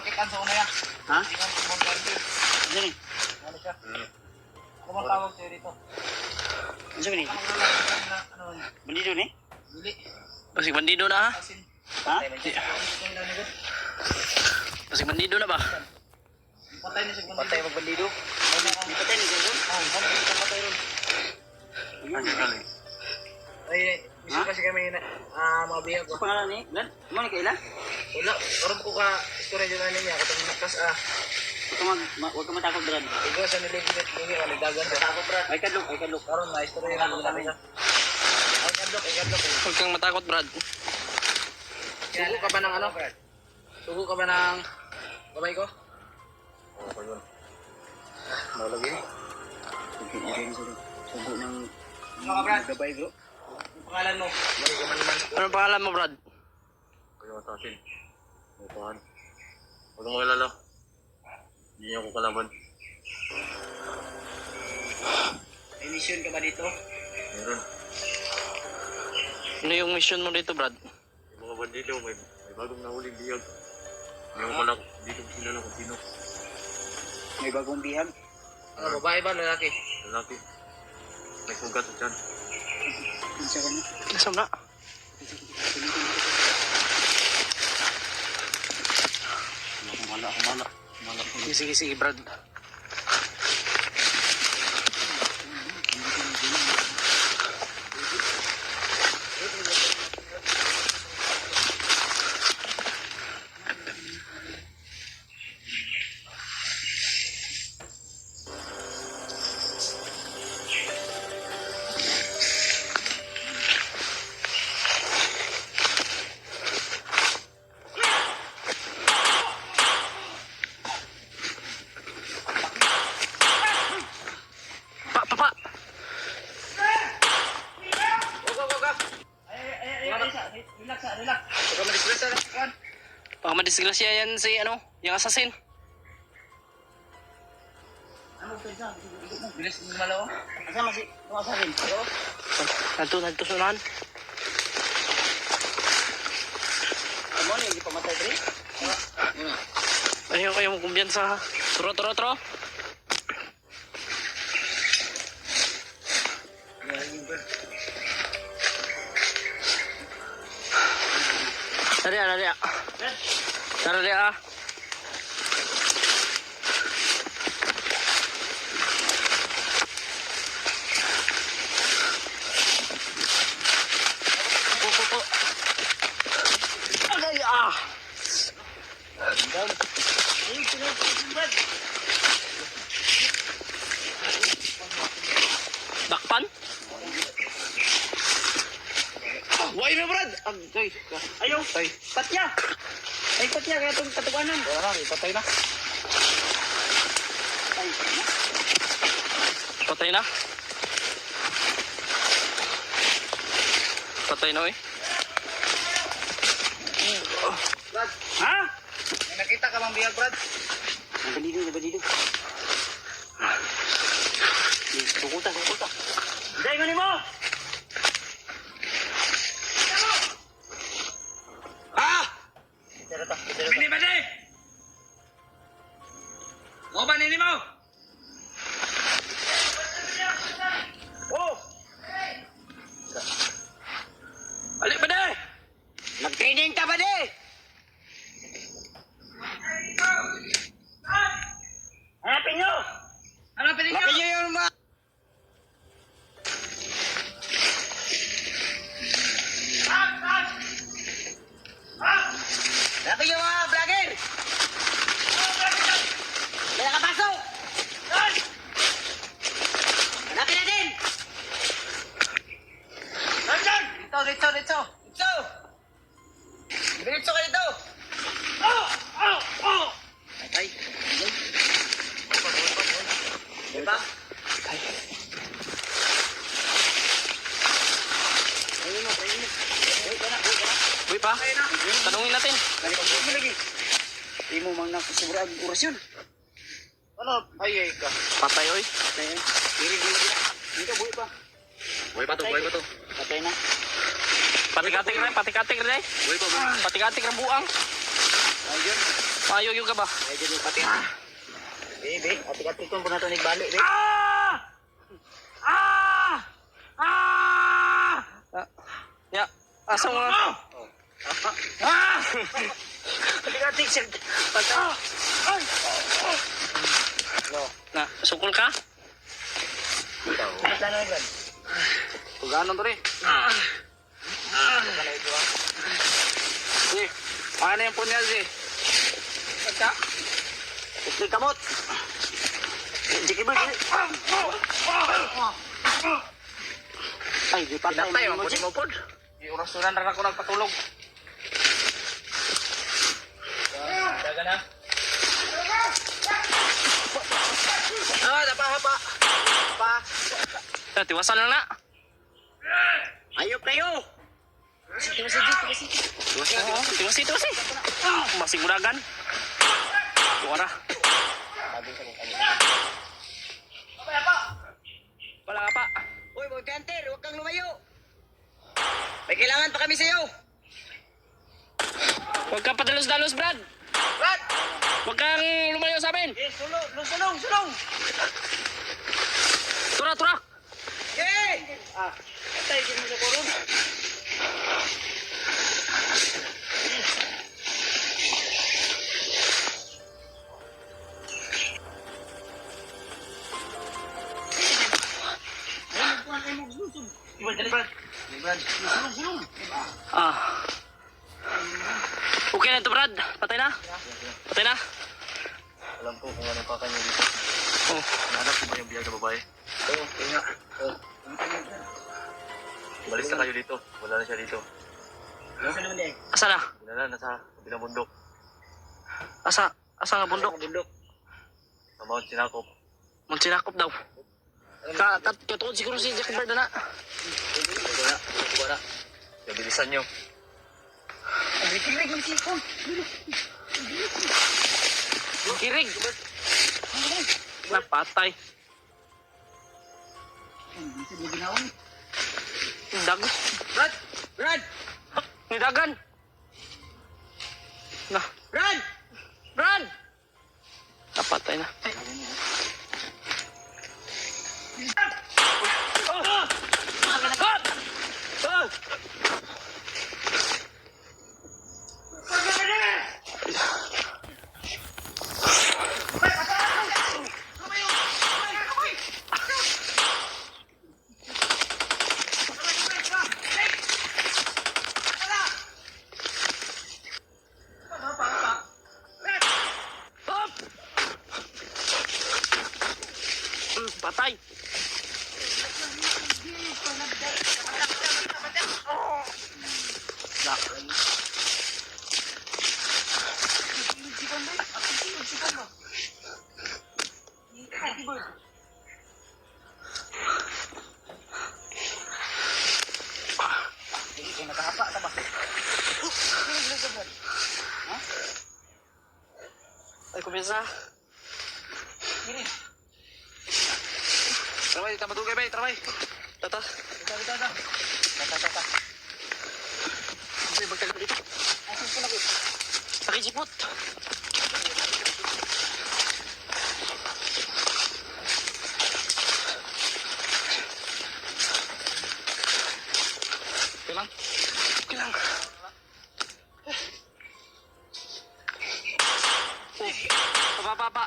pakikan sa una ya. Ha? Tingnan ko mo ganito. Ano ni? Ano siya? Ano bang tawag sa'yo dito? Ano ni? Ano? Bandido ni? Dili. Basig bandido na ha? Asin. Ha? Basig bandido na ba? Patay na siya. Patay mag bandido. Patay ni Jason? Ano yung patay ron? Ano galing? Ay, miso kasi kami na mga biyag ko. Ano pangalan ni? Lan? Mo ni kaila? Wala, karon ko ka istorya dyan na niya. Katong nakas Huwag ka matakot, Brad. Ikaw sa niligit, hindi ka nagdagan ka. Matakot, Brad. Ay, kadlok, ay, kadlok. Karon na istorya na namin na. Ay, kadlok. Huwag kang matakot, Brad. Sugo ka ba ng ano? Sugo ka ba ng babay ko? Oo, pa yun. Malagi. Sugo ng Ano ka, Brad? gabay, bro. Ang pangalan mo? Mari ka man naman. Anong pangalan mo, Brad? Kayo atasin. Mutuhan. Huwag mong alala. Hindi niya ako kalaban. May mission ka ba dito? Meron. Ano yung mission mo dito, Brad? Yung mga bandido, may bagong nahuling biyag. Hindi ko pala dito sila na kung sino. May bagong bihag. Ano, babae ba, lalaki? Lalaki. May sugat sa dyan. Isa ka na. Nasaan na? Kumala. Sige, Brad. Pa! Relax. Huwag ka madisgress na. Baka madisgrasya yan si ano, yung assassin. Ano, pwede bilis mo malaw. Asa masih? Asa rin? Nagto sunahan. Amo ni hindi pa matay dre. Ayaw kayo mong kumbiyansa ha. Tro. Dali ah. Dali ah. Po. Dali ah. Dakpan? Why na, Brad? Ayo. Ay. Patya. Ay patya kaya tong katuganan. Wala na, ipatay na. Ay. Patay na. Patay na eh. Brad, Ha? may nakita ka bang biyag, Brad? Bandido. Kukuta. Dai ngani mo. Ah! Bini ba di? Mo ba nini mo? Oh, Alik pa deh! nag-training ka ba di? Hanapin nyo! Hanapin ninyo! Hanapin nyo yung mga... Hanapin nyo mga vlogger! May nakapasok! Hanapin natin! Nandun! Dito! Dito! Diretso ka dito! Ay! Diba? Ayun mo. Uy pa, tanungin natin. Hindi mo mang nakasigurado orasyon. Ano? Ay ka. Patay oy. Diri mo lagi. Hindi ka buhay pa. Buhay pa to. Patay na. Patikatik rin. Buhay pa. Patikatik rin buang. Ayun. Mayo yung ka ba? Medyo yung pati. Be, atik-atik ko na ito nagbalik, be. Ya, asa mo? Atik-atik siya. Pata. Na, sukol ka? Pata na yan. Tuganon to rin. Sige. Ano yung punyal, sige. Pata. Ito kamot. Jiki ba? Ay, di patay. Pinatay, ang pwede mo po. Iurasunan rin ako nagpatulog. Daga na. Hapa. Pa. Tiwasan lang na. Ayop kayo. Tiwasi. Masing muragan. Wala. Wala ka pa. Uy, boy Canter, huwag kang lumayo. May kailangan pa kami sa'yo. Huwag kang padalos-dalos, Brad. Brad! Huwag kang lumayo sa amin. Sulong! Tura. Eh! Patay din mo sa kurong. Ah. Okay na ito, Brad. Patay na. Alam ko kung anong kakanyo dito. Oh. Nahanap ko ba yung biyag na babae? Oo, nga. Balis na kayo dito. Wala na siya dito. Asa na? Dinala, nasa kabilang bundok. Asa nga bundok? Sa Mount Sinakop. Muntinakop daw. Katuod siguro si Jack Bird na. Wala. Kaya bilisan nyo. Kirig. Napatay. Dago. Brad! Nidagan. Na. Brad! Napatay na. Patay. Ay, kumisa. Trabay, tama dugay ba? Trabay. Tata. Kasi magtagal dito. Nakijipot. Okay lang. Okay lang. Oh, papa.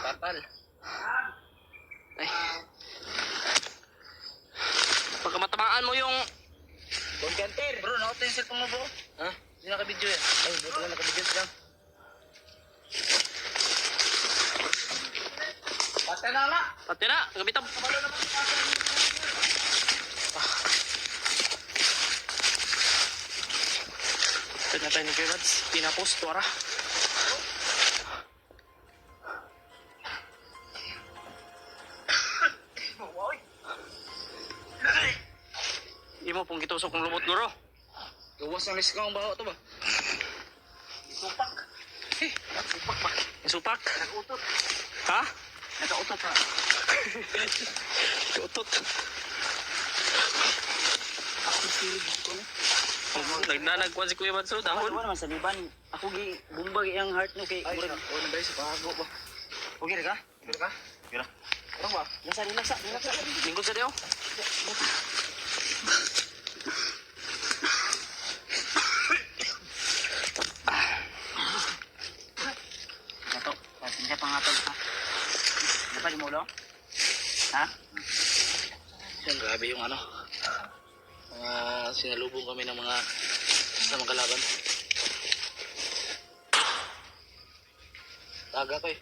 Tatal. Ay. Pagka matamaan mo yung... Boy Canter! Bro, nakota yung cellphone mo, bro. Ha? Hindi naka-video yan. Ay, buti na nakabigyan lang. Patay na nga. Pati na, gabitan. Pwede na tayo ni Gerards. Pinapos, tuwara. Imo pong gitusok ng lumot, guro. Gawas ang liskang baho to ba? Supak. Supak ba? Supak? Nag-utot. Ha? Nagautot ha. Nag-utot. Ako silig dito na. Nagnanagkuhan si Kuya Mansur, dahon. Wala naman sa liban. Ako gi bumbag ang heart no kay Ay, murag. ano ba sa bago ba? Okay ra ka? Kira ka? Kira. Ano ba? Lasa. Lingkod sa diyo. Gato. Pasensya pangatag ha. Dapat mo ulo? Ha? Yan, grabe yung ano. Sinalubong kami ng mga kalaban. Taga ko eh.